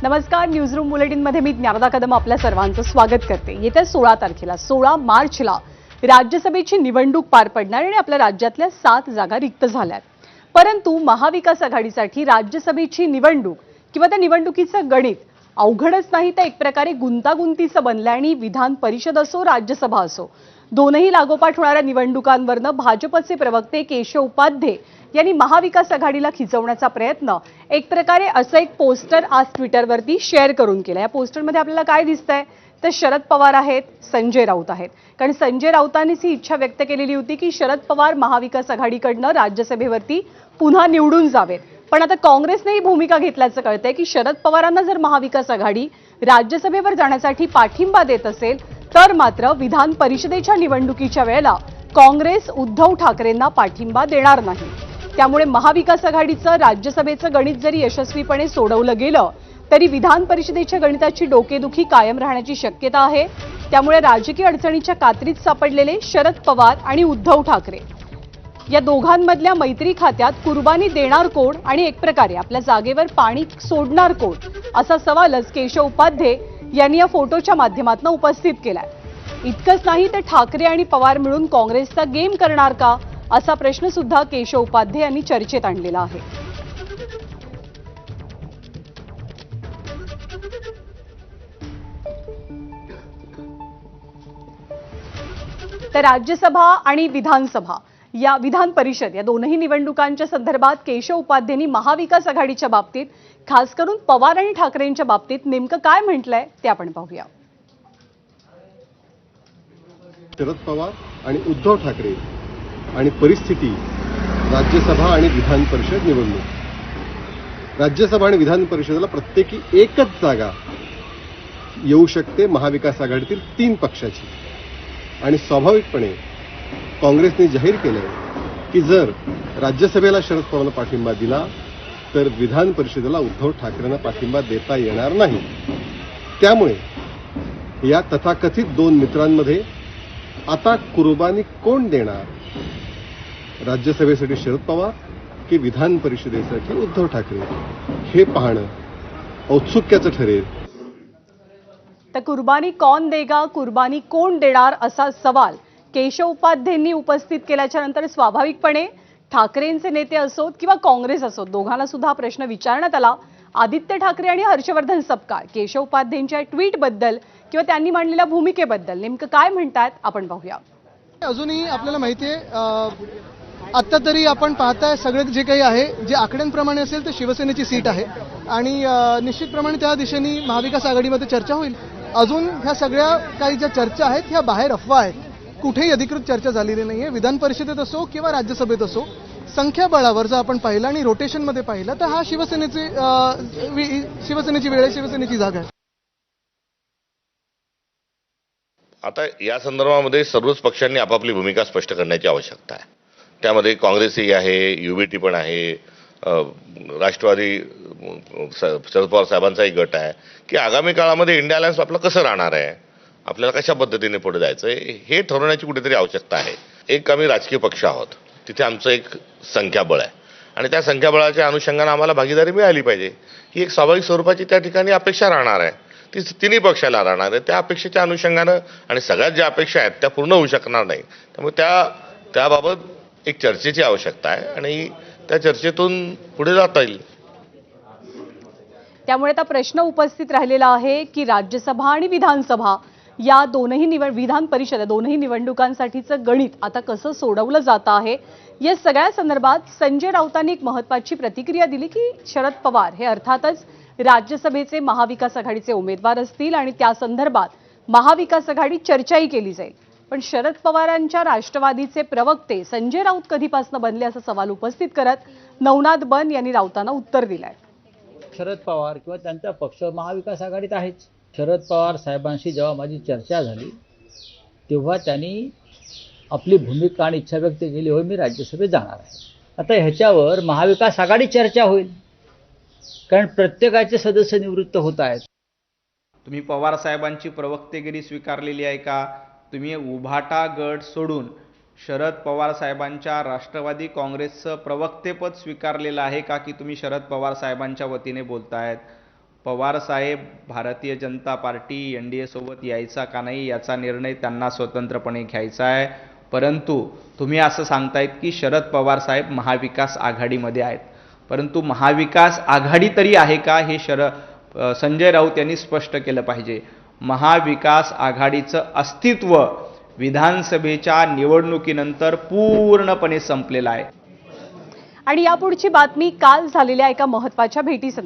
नमस्कार. न्यूजरूम बुलेटिनमध्ये मी ज्ञानदा कदम आपल्या सर्वांचं स्वागत करते. येत्या 16 तारखेला 16 मार्चला राज्यसभेची निवडणूक पार पडणार आणि आपल्या राज्यातल्या 7 जागा रिक्त झाल्यात. परंतु महाविकास आघाडीसाठी राज्यसभेची निवडणूक किंवा त्या निवडणुकीचं गणित अवघडच नाही तर एक प्रकारे गुंतागुंतीचं बनलं आणि विधान परिषद असो राज्यसभा असो दोनही लागोपाठ होणाऱ्या निवडणुकांवरनं भाजपचे प्रवक्ते केशव उपाध्ये यांनी महाविकास आघाडीला खिचवण्याचा प्रयत्न एक प्रकारे असं एक पोस्टर आज ट्विटरवरती शेअर करून केलं. या पोस्टरमध्ये आपल्याला काय दिसतंय तर शरद पवार आहेत, संजय राऊत आहेत. कारण संजय राऊतांनीच ही इच्छा व्यक्त केलेली होती की शरद पवार महाविकास आघाडीकडनं राज्यसभेवरती पुन्हा निवडून जावेत. पण आता काँग्रेसने ही भूमिका घेतल्याचं कळतंय की शरद पवारांना जर महाविकास आघाडी राज्यसभेवर जाण्यासाठी पाठिंबा देत असेल तर मात्र विधान परिषदेच्या निवडणुकीच्या वेळेला काँग्रेस उद्धव ठाकरेंना पाठिंबा देणार नाही. त्यामुळे महाविकास आघाडीचं राज्यसभेचं गणित जरी यशस्वीपणे सोडवलं गेलं तरी विधान परिषदेच्या गणिताची डोकेदुखी कायम राहण्याची शक्यता आहे. त्यामुळे राजकीय अडचणीच्या कात्रीत सापडलेले शरद पवार आणि उद्धव ठाकरे या दोघांमधल्या मैत्री खात्यात कुर्बानी देणार कोण आणि एक प्रकारे आपल्या जागेवर पाणी सोडणार कोण असा सवालच केशव उपाध्ये यांनी या फोटोच्या माध्यमातून उपस्थित केलाय. इतकंच नाही तर ठाकरे आणि पवार मिळून काँग्रेसचा गेम करणार का असा प्रश्न सुद्धा केशव उपाध्ये यांनी चर्चेत आणलेला आहे. तर राज्यसभा आणि विधानसभा या विधान परिषद या दोनही निवडणुकांच्या संदर्भात केशव उपाध्येंनी महाविकास आघाडीच्या बाबतीत खास करून पवार आणि ठाकरेंच्या बाबतीत नेमकं काय म्हटलंय ते आपण पाहूया. शरद पवार आणि उद्धव ठाकरे आणि परिस्थिती राज्यसभा आणि विधान परिषद निवडणूक. राज्यसभा आणि विधान परिषदेला प्रत्येकी एकच जागा येऊ शकते महाविकास आघाडीतील 3 पक्षाची. आणि स्वाभाविकपणे काँग्रेसने जाहीर केलंय की जर राज्यसभेला शरद पवारांना पाठिंबा दिला तर विधान परिषदेला उद्धव ठाकरेंना पाठिंबा देता येणार नाही. त्यामुळे या तथाकथित 2 मित्रांमध्ये आता कुर्बानी कोण देणार, राज्यसभेसाठी शरद पवार की विधान परिषदेसाठी उद्धव ठाकरे, हे पाहणं औत्सुक्याचं ठरेल. तर कुर्बानी कौन देगा, कुर्बानी कोण देणार असा सवाल केशव उपाध्येंनी उपस्थित केल्याच्या नंतर स्वाभाविकपणे ठाकरेंचे नेते असोत किंवा काँग्रेस असोत दोघांना सुद्धा प्रश्न विचारण्यात आला. आदित्य ठाकरे आणि हर्षवर्धन सपकाळ केशव उपाध्येंच्या ट्विटबद्दल किंवा त्यांनी मांडलेल्या भूमिकेबद्दल नेमकं काय म्हणतात आपण पाहूया. अजूनही आपल्याला माहिती आहे आत्ता तरी आपण पाहताय सगळे जे काही आहे जे आकड्यांप्रमाणे असेल ते शिवसेनेची सीट आहे आणि निश्चितप्रमाणे त्या दिशेने महाविकास आघाडीमध्ये चर्चा होईल. अजून ह्या सगळ्या काही ज्या चर्चा आहेत ह्या बाहेर अफवा आहेत. कुठेही अधिकृत चर्चा झालेली नाहीये. विधान परिषदेत असो किंवा राज्यसभेत असो संख्याबळावर जर आपण पाहिलं आणि रोटेशनमध्ये पाहिलं तर हा शिवसेनेची वेळ आहे, शिवसेनेची जागा आहे. आता या संदर्भामध्ये सर्वच पक्षांनी आपापली भूमिका स्पष्ट करण्याची आवश्यकता आहे. त्यामध्ये काँग्रेसही आहे, युबीटी पण आहे, राष्ट्रवादी शरद पवार साहेबांचाही गट आहे की आगामी काळामध्ये इंडिया अलायन्स आपलं कसं राहणार आहे, आपल्याला कशा पद्धतीने पुढे जायचं हे ठरवण्याची कुठेतरी आवश्यकता आहे. एक आम्ही राजकीय पक्ष आहोत, तिथे आमचं एक संख्याबळ आहे आणि त्या संख्याबळाच्या अनुषंगाने आम्हाला भागीदारी मिळाली पाहिजे ही एक स्वाभाविक स्वरूपाची त्या ठिकाणी अपेक्षा राहणार आहे. ती तिन्ही पक्षाला राहणार आहे. त्या अपेक्षेच्या अनुषंगानं आणि सगळ्यात ज्या अपेक्षा आहेत त्या पूर्ण होऊ शकणार नाही. त्यामुळे त्याबाबत एक चर्चेची आवश्यकता आहे आणि त्या चर्चेतून पुढे जाता येईल. त्यामुळे आता प्रश्न उपस्थित राहिलेला आहे की राज्यसभा आणि विधानसभा या दोनही विधान परिषद दोनही निवडणुकांसाठीचं गणित आता कसं सोडवलं जातं आहे. या सगळ्या संदर्भात संजय राऊतांनी एक महत्त्वाची प्रतिक्रिया दिली की शरद पवार हे अर्थातच राज्यसभेचे महाविकास आघाडीचे उमेदवार असतील आणि त्या संदर्भात महाविकास आघाडी चर्चाही केली जाईल. पण शरद पवारांच्या राष्ट्रवादीचे प्रवक्ते संजय राऊत कधीपासून बनले असा सवाल उपस्थित करत नवनाथ बन यांनी राऊतांना उत्तर दिलंय. शरद पवार किंवा त्यांचा पक्ष महाविकास आघाडीत आहेच. शरद पवार साहेबांशी जेव्हा माझी चर्चा झाली तेव्हा त्यांनी आपली भूमिका आणि इच्छा व्यक्त केली, होय मी राज्यसभेत जाणार आहे. आता ह्याच्यावर महाविकास आघाडी चर्चा होईल कारण प्रत्येकाचे सदस्य निवृत्त होत आहेत. तुम्ही पवार साहेबांची प्रवक्तेगिरी स्वीकारलेली आहे का? तुम्ही उभाटा गट सोडून शरद पवार साहेबांच्या राष्ट्रवादी काँग्रेसचं प्रवक्तेपद स्वीकारलेलं आहे का की तुम्ही शरद पवार साहेबांच्या वतीने बोलतायत? पवारसाहेब भारतीय जनता पार्टी NDA सोबत यायचा का नाही याचा निर्णय त्यांना स्वतंत्रपणे घ्यायचा आहे. परंतु तुम्ही असं सांगतायत की शरद पवार साहेब महाविकास आघाडीमध्ये आहेत, परंतु महाविकास आघाडी तरी आहे का हे संजय राऊत यांनी स्पष्ट केलं पाहिजे. महाविकास आघाडीचं अस्तित्व विधानसभेच्या निवडणुकीनंतर पूर्णपणे संपलेलं आहे. आणि यापुढची बातमी काल झालेल्या एका महत्त्वाच्या भेटीसंदर्भात.